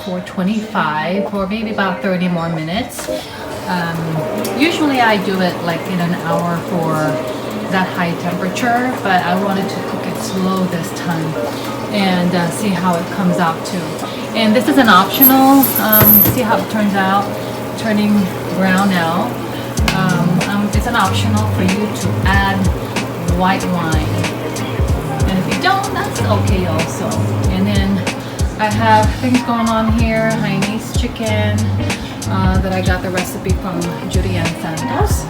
for 25 or maybe about 30 more minutes. Usually I do it like in an hour for that high temperature, but I wanted to cook it slow this time and see how it comes out too. And this is an optional, see how it turns out, turning brown now. It's an optional for you to add white wine. And if you don't, that's okay also. And then I have things going on here, Hainanese chicken that I got the recipe from Judy Ann Santos.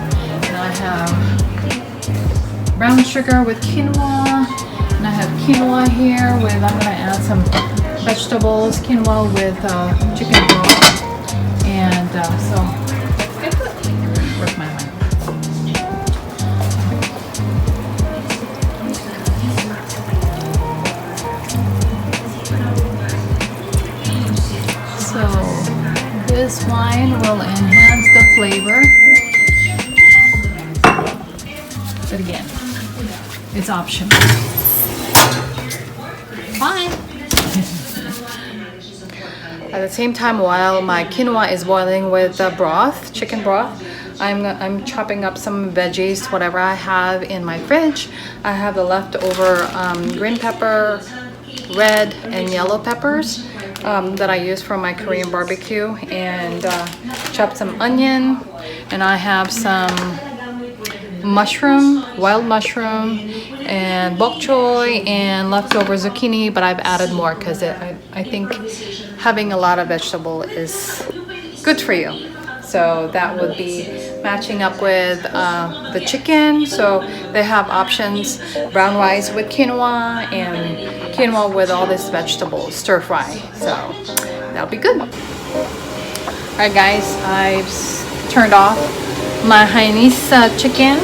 And I have brown sugar with quinoa. And I have quinoa here with, I'm gonna add some vegetables, quinoa with chicken broth. And so, let's get to it. Where's my mind? So, this wine will enhance the flavor. But again, it's optional. Fine. At the same time, while my quinoa is boiling with the broth, chicken broth, I'm chopping up some veggies, whatever I have in my fridge. I have the leftover green pepper, red and yellow peppers that I use for my Korean barbecue, and chopped some onion, and I have some mushroom, wild mushroom, and bok choy, and leftover zucchini, but I've added more because I think having a lot of vegetable is good for you. So that would be matching up with the chicken. So they have options: brown rice with quinoa and quinoa with all this vegetables, stir fry. So that'll be good. Alright guys, I've turned off my Hainanese chicken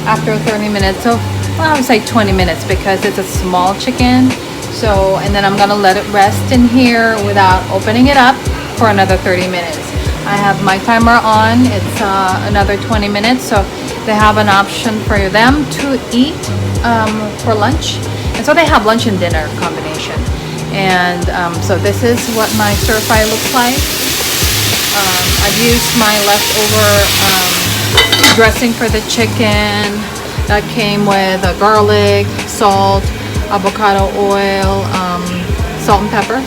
after 30 minutes. So well, I would say 20 minutes because it's a small chicken. So, and then I'm gonna let it rest in here without opening it up for another 30 minutes. I have my timer on. It's another 20 minutes. So they have an option for them to eat for lunch. And so they have lunch and dinner combination. And so this is what my stir fry looks like. I've used my leftover dressing for the chicken that came with garlic, salt, avocado oil, salt and pepper.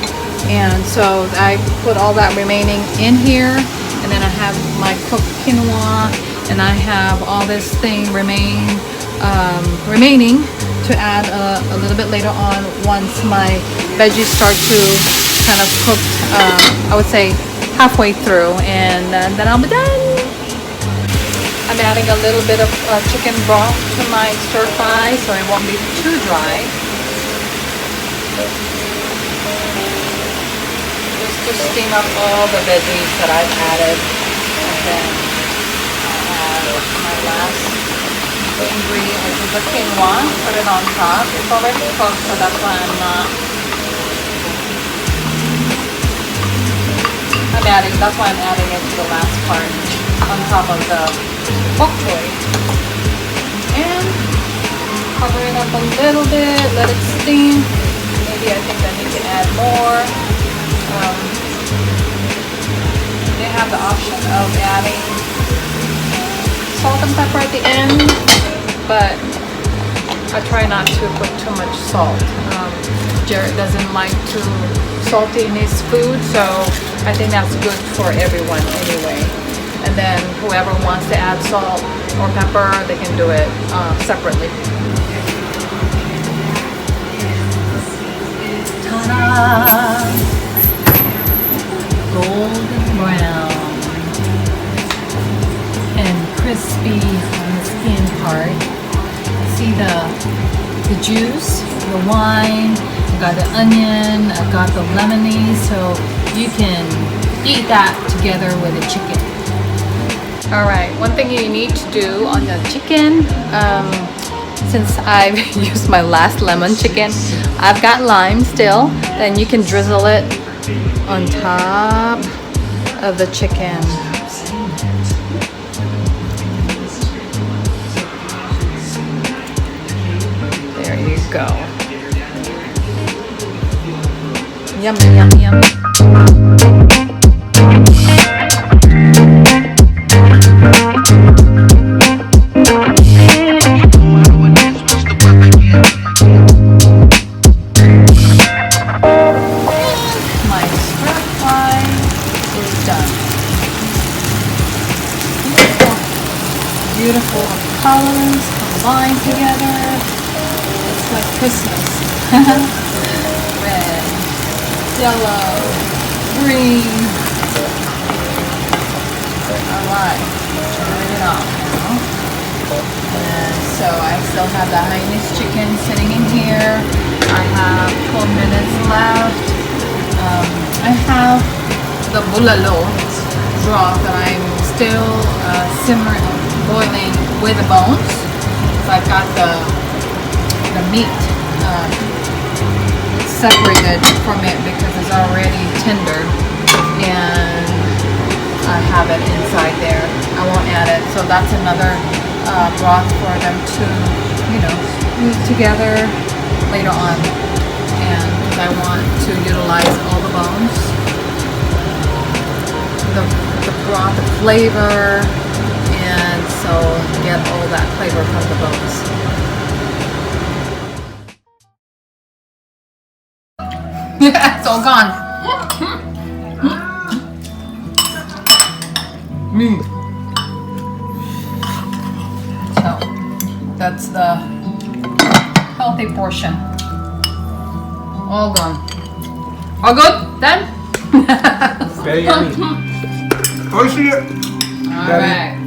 And so I put all that remaining in here, and then I have my cooked quinoa, and I have all this thing remaining to add a little bit later on once my veggies start to kind of cook, I would say halfway through, and then I'll be done. I'm adding a little bit of chicken broth to my stir fry so it won't be too dry. Just to steam up all the veggies that I've added, and then I'll add my last ingredient, which is the quinoa. Put it on top. It's already cooked, so that's why I'm not. That's why I'm adding it to the last part on top of the bok choy. And cover it up a little bit, let it steam. Maybe I think I need to add more. They have the option of adding salt and pepper at the end, but I try not to put too much salt. Jared doesn't like to salty in his food, so I think that's good for everyone anyway. And then whoever wants to add salt or pepper, they can do it separately. Ta-da! Golden brown and crispy on the skin part. See the juice, the wine. I got the onion, I got the lemonade, so you can eat that together with the chicken. Alright, one thing you need to do on the chicken, since I've used my last lemon chicken, I've got lime still, then you can drizzle it on top of the chicken. There you go. Yummy, yummy, yummy. is done. Beautiful, beautiful colors combined together. It's like Christmas. Red, yellow, green. Alright, turn it off now. And so I still have the Hainanese chicken sitting in here. I have 12 minutes left. I have the bulalo broth that I'm still simmering, boiling with the bones. So I've got the meat separated from it because it's already tender, and I have it inside there. I won't add it, so that's another broth for them to, move together later on. And I want to utilize all the bones, the broth, the flavor, and so get all that flavor from the bones. It's all gone. So that's the healthy portion. All gone. All good? Done? Very yummy. All right.